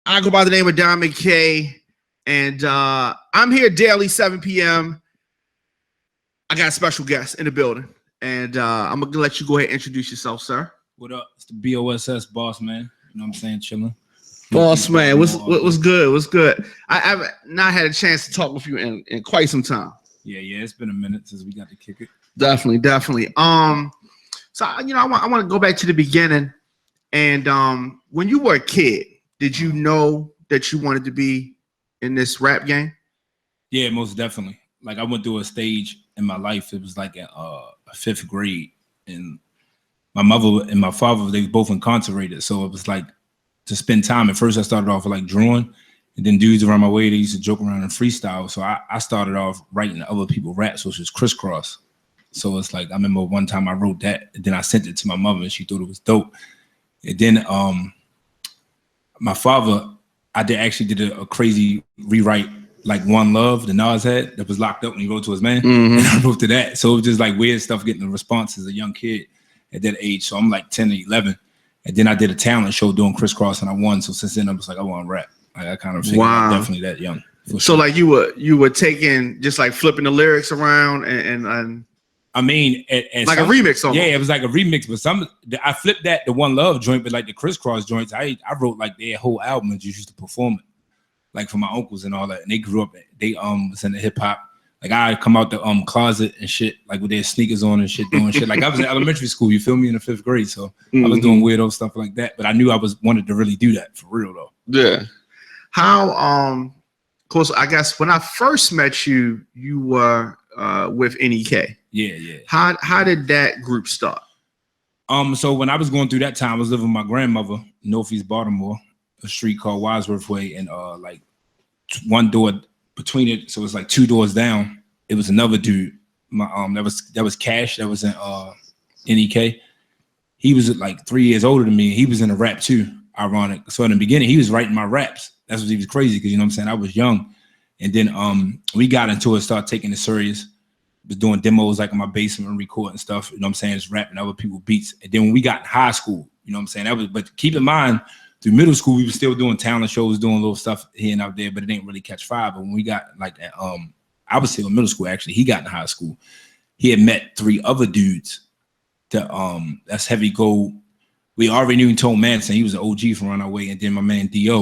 I go by the name of Don McKay, and I'm here daily, 7 p.m. I got a special guest in the building, and I'm going to let you go ahead and introduce yourself, sir. What up? It's the BOSS Bossman. You know what I'm saying? Chilling. Bossman, what's good? What's good? I've not had a chance to talk with you in quite some time. Yeah. It's been a minute since we got to kick it. Definitely. So I want to go back to the beginning, and when you were a kid, did you know that you wanted to be in this rap game? Yeah, most definitely. Like I went through a stage in my life. It was like a 5th grade, and my mother and my father, they were both incarcerated. So it was like to spend time. At first, I started off with like drawing, and then dudes around my way, they used to joke around and freestyle. So I started off writing other people's raps, which was crisscross. So it's like I remember one time I wrote that, and then I sent it to my mother, and she thought it was dope. And then my father, I did a crazy rewrite, like One Love, the Nas had that was locked up when he wrote to his man, and I wrote to that. So it was just like weird stuff getting a response as a young kid at that age. So I'm like 10 or 11, and then I did a talent show doing crisscross, and I won. So since then I was like, I want to rap. Like, I kind of figured out definitely that young. So sure. Like you were taking just like flipping the lyrics around and I mean, like a remix almost. Yeah, it was like a remix, but I flipped that the One Love joint, but like the crisscross joints, I wrote like their whole album and just used to perform it, like for my uncles and all that. And they grew up, they was in the hip hop. Like I come out the closet and shit, like with their sneakers on and shit, doing shit. Like I was in elementary school, you feel me, in the 5th grade, so I was doing weirdo stuff like that. But I knew I wanted to really do that for real though. Yeah. How of course, I guess when I first met you, you were with NEK. Yeah. How did that group start? So when I was going through that time, I was living with my grandmother, Northeast Baltimore, a street called Wadsworth Way, and like one door between it, so it's like 2 doors down. It was another dude. My that was Cash. That was in NEK. He was like 3 years older than me. He was in a rap too. Ironic. So in the beginning, he was writing my raps. That's what he was crazy because you know what I'm saying. I was young, and then we got into it, started taking it serious. Was doing demos like in my basement and recording stuff, you know what I'm saying, just rapping other people's beats. And then when we got in high school, you know what I'm saying, but keep in mind, through middle school, we were still doing talent shows, doing little stuff here and out there, but it didn't really catch fire. But when we got like, I was still in middle school, actually, he got in high school. He had met 3 other dudes that's Heavy Gold. We already knew Tone Manson, he was an OG from around our way, and then my man D.O.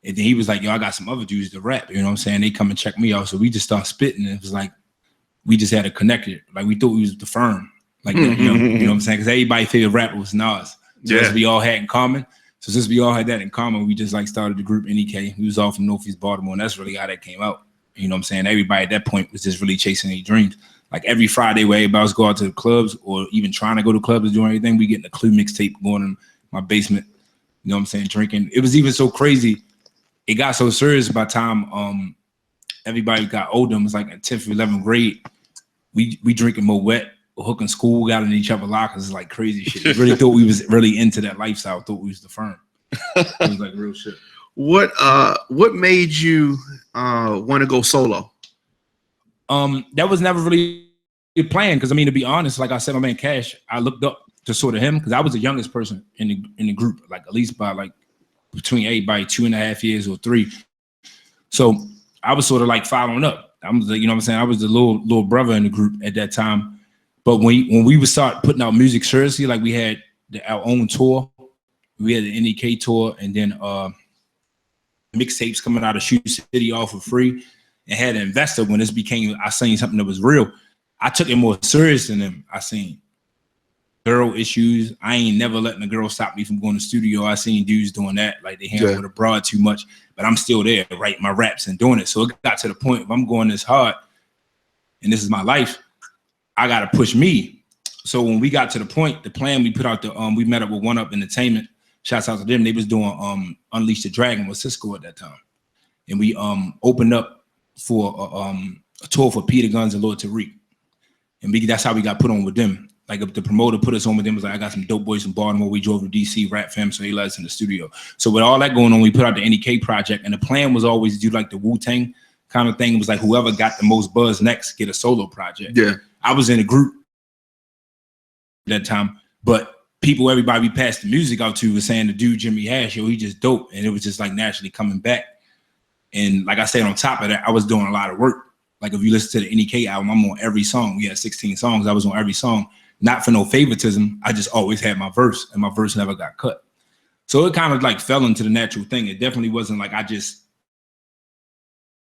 And then he was like, yo, I got some other dudes to rap, you know what I'm saying? They come and check me out. So we just started spitting, and it was like, we just had to connect it. Like we thought we was the firm. Like that, you know what I'm saying? Because everybody's favorite rapper was Nas. So that's what we all had in common. So since we all had that in common, we just like started the group NEK. We was all from Northeast Baltimore, and that's really how that came out. You know what I'm saying? Everybody at that point was just really chasing their dreams. Like every Friday where everybody was going to the clubs or even trying to go to clubs or doing anything, we getting a Clue mixtape going in my basement. You know what I'm saying? Drinking. It was even so crazy. It got so serious by the time everybody got older. It was like in 10th or 11th grade. We drinking Moet, hooking school, got in each other lockers. It's like crazy shit. We really thought we was really into that lifestyle. Thought we was the firm. It was like real shit. What made you want to go solo? That was never really a plan. Because I mean, to be honest, like I said, my man Cash, I looked up to sort of him because I was the youngest person in the group, like at least by like between everybody 2.5 years or 3. So I was sort of like following up. I was, you know what I'm saying? I was the little brother in the group at that time. But when we would start putting out music seriously, like we had our own tour, we had the NEK tour, and then mixtapes coming out of Shoe City all for free, and had an investor. When this became, I seen something that was real. I took it more serious than them. I seen girl issues. I ain't never letting a girl stop me from going to the studio. I seen dudes doing that, like they hang with a broad too much, but I'm still there writing my raps and doing it. So it got to the point if I'm going this hard and this is my life, I gotta push me. So when we got to the point, the plan we put out we met up with One Up Entertainment. Shouts out to them. They was doing Unleash the Dragon with Cisco at that time. And we opened up for a tour for Peter Guns and Lord Tariq. And that's how we got put on with them. Like the promoter put us on with them, was like, I got some dope boys from Baltimore. We drove to DC, rap fam, so he let us in the studio. So with all that going on, we put out the NEK project, and the plan was always to do like the Wu-Tang kind of thing. It was like whoever got the most buzz next get a solo project. Yeah, I was in a group at that time, but people, everybody we passed the music out to was saying the dude Jimmy Hash, yo, he just dope. And it was just like naturally coming back. And like I said, on top of that, I was doing a lot of work. Like if you listen to the NEK album, I'm on every song. We had 16 songs. I was on every song, not for no favoritism. I just always had my verse, and my verse never got cut. So it kind of like fell into the natural thing. It definitely wasn't like I just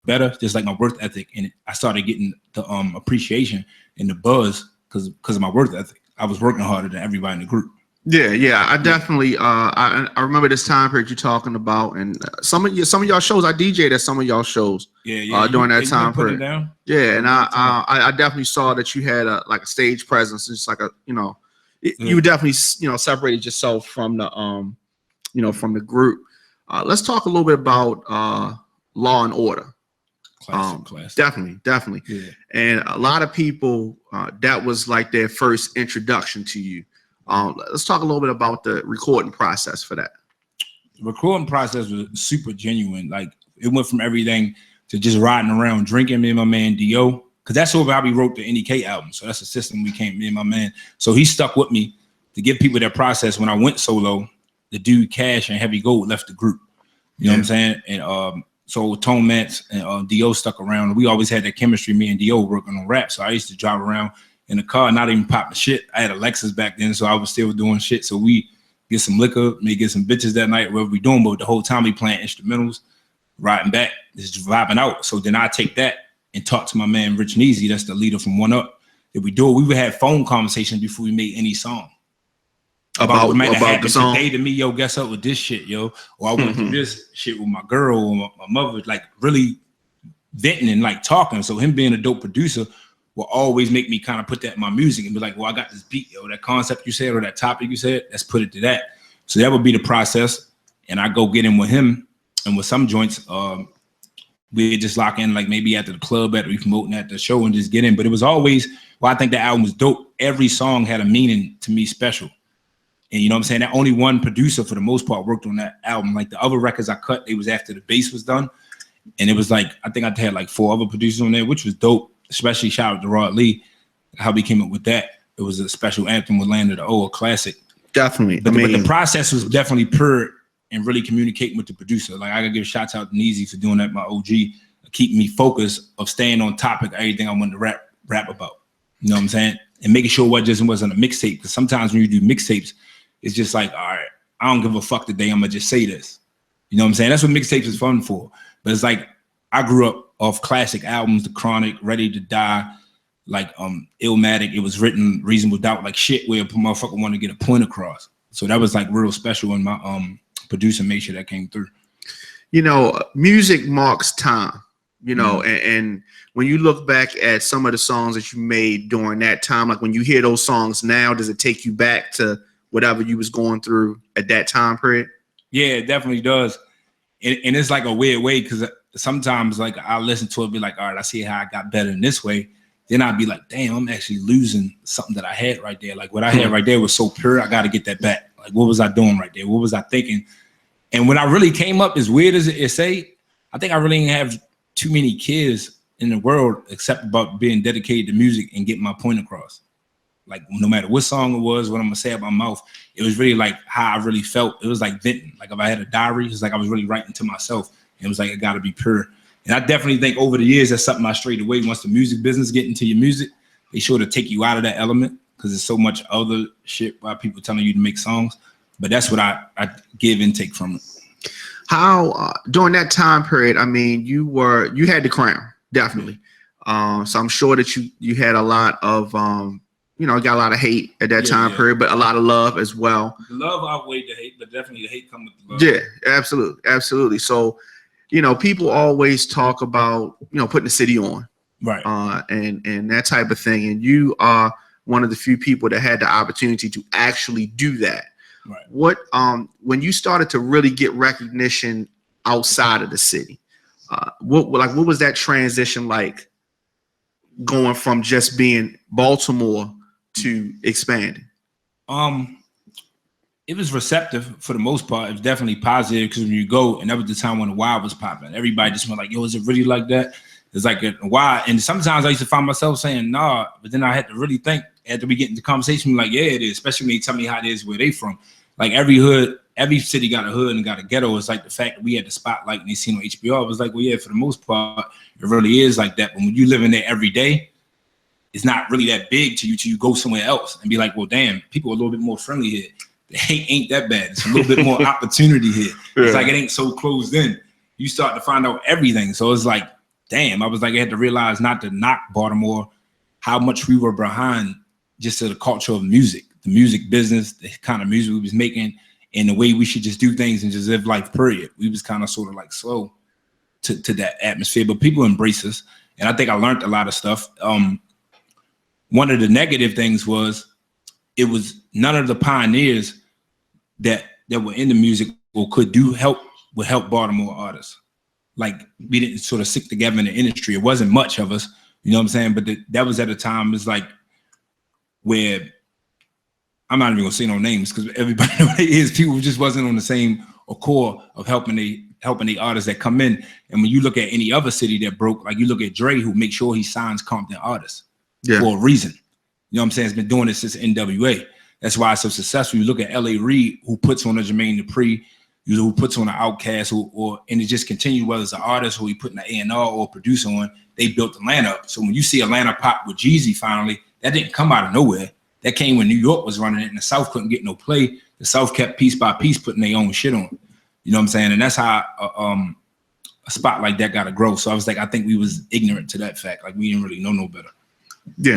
better, just like my work ethic. And I started getting the appreciation and the buzz because of my work ethic. I was working harder than everybody in the group. Yeah. I definitely I remember this time period you're talking about, and some of y'all shows I DJ'd at some of y'all shows. During that time period. Yeah, and I definitely saw that you had a stage presence. It's like you definitely separated yourself from the from the group. Let's talk a little bit about Law and Order. Classic. Definitely. Yeah. And a lot of people that was like their first introduction to you. Let's talk a little bit about the recording process for that. The recording process was super genuine. Like it went from everything to just riding around drinking, me and my man Dio, because that's how we wrote the NEK album. So that's the system we came, me and my man. So he stuck with me to give people that process. When I went solo, the dude Cash and Heavy Gold left the group. You know what I'm saying? And so Tone Mance and Dio stuck around. We always had that chemistry, me and Dio working on rap. So I used to drive around in the car, not even popping shit. I had a Lexus back then, so I was still doing shit. So we get some liquor, maybe get some bitches that night, whatever we doing. But the whole time we playing instrumentals, riding back, just vibing out. So then I take that and talk to my man Rich Neezy, that's the leader from One Up. If we do it, we would have phone conversations before we made any song. About what might have happened today to me, yo, guess up with this shit, yo. Or I went through this shit with my girl or my mother, like really venting and like talking. So him being a dope producer will always make me kind of put that in my music and be like, well, I got this beat, yo, that concept you said or that topic you said, let's put it to that. So that would be the process. And I go get in with him, and with some joints, we just lock in like maybe at the club, at we promoting at the show and just get in. But it was always, well, I think the album was dope. Every song had a meaning to me special. And you know what I'm saying? That only one producer for the most part worked on that album. Like the other records I cut, it was after the bass was done. And it was like, I think I had like 4 other producers on there, which was dope. Especially shout out to Rod Lee, how we came up with that. It was a special anthem with Land of the O, a classic. Definitely. But the process was definitely pure and really communicating with the producer. Like I gotta give shots out to Neezy for doing that, my OG, keeping me focused of staying on topic, everything I wanted to rap about. You know what I'm saying? And making sure what just wasn't a mixtape. Because sometimes when you do mixtapes, it's just like, all right, I don't give a fuck today, I'm gonna just say this. You know what I'm saying? That's what mixtapes is fun for. But it's like, I grew up off classic albums, The Chronic, Ready to Die, like Illmatic. It was written Reasonable Doubt, like shit where a motherfucker want to get a point across. So that was like real special, and my producer made sure that came through. You know, music marks time, you know, and when you look back at some of the songs that you made during that time, like when you hear those songs now, does it take you back to whatever you was going through at that time period? Yeah, it definitely does. And it's like a weird way, because sometimes like I'll listen to it, be like, all right, I see how I got better in this way. Then I'll be like, damn, I'm actually losing something that I had right there. Like what I had right there was so pure, I got to get that back. Like what was I doing right there? What was I thinking? And when I really came up, as weird as it say, I think I really didn't have too many kids in the world except about being dedicated to music and getting my point across. Like no matter what song it was, what I'm gonna say out my mouth, it was really like how I really felt. It was like venting. Like if I had a diary, it's like I was really writing to myself. It was like, it gotta be pure. And I definitely think over the years, that's something I strayed away. Once the music business get into your music, they sure to take you out of that element, because there's so much other shit by people telling you to make songs. But that's what I give and take from it. How during that time period, I mean, you had the crown, definitely. So I'm sure that you had a lot of got a lot of hate at that time period, but a lot of love as well. The love outweighed the hate, but definitely the hate comes with the love. Yeah, absolutely. So, people always talk about, putting the city on, right? And that type of thing. And you are one of the few people that had the opportunity to actually do that. Right. What when you started to really get recognition outside of the city, what was that transition like, going from just being Baltimore to expanding? It was receptive for the most part. It was definitely positive, because when you go, and that was the time when the Wild was popping, everybody just went like, yo, is it really like that? It's like a why. And sometimes I used to find myself saying nah, but then I had to really think, after we get into conversation, we're like, yeah, it is. Especially when they tell me how it is where they from. Like every hood, every city got a hood and got a ghetto. It's like the fact that we had the spotlight and they seen on HBO. I was like, well, yeah, for the most part, it really is like that. But when you live in there every day, it's not really that big to you till you go somewhere else and be like, well, damn, people are a little bit more friendly here. The hate ain't that bad. It's a little bit more opportunity here. Yeah. It's like it ain't so closed in. You start to find out everything. So it's like, damn, I was like, I had to realize not to knock Baltimore, how much we were behind just to the culture of music, the music business, the kind of music we was making, and the way we should just do things and just live life, period. We was kind of sort of like slow to that atmosphere, but people embrace us. And I think I learned a lot of stuff. One of the negative things was it was none of the pioneers that were in the music or would help Baltimore artists. Like we didn't sort of stick together in the industry. It wasn't much of us, you know what I'm saying? But that was at a time, it's like where I'm not even gonna say no names because everybody knows what it is. People just wasn't on the same core of helping the artists that come in. And when you look at any other city that broke, like you look at Dre, who makes sure he signs Compton artists for a reason. You know what I'm saying? It's been doing this since NWA. That's why it's so successful. You look at L.A. Reid, who puts on a Jermaine Dupri, who puts on an Outkast, and it just continued, whether it's an artist who he put an A&R or a producer on, they built Atlanta up. So when you see Atlanta pop with Jeezy finally, that didn't come out of nowhere. That came when New York was running it and the South couldn't get no play. The South kept piece by piece putting their own shit on. You know what I'm saying? And that's how a spot like that got to grow. So I was like, I think we was ignorant to that fact. Like we didn't really know no better. Yeah.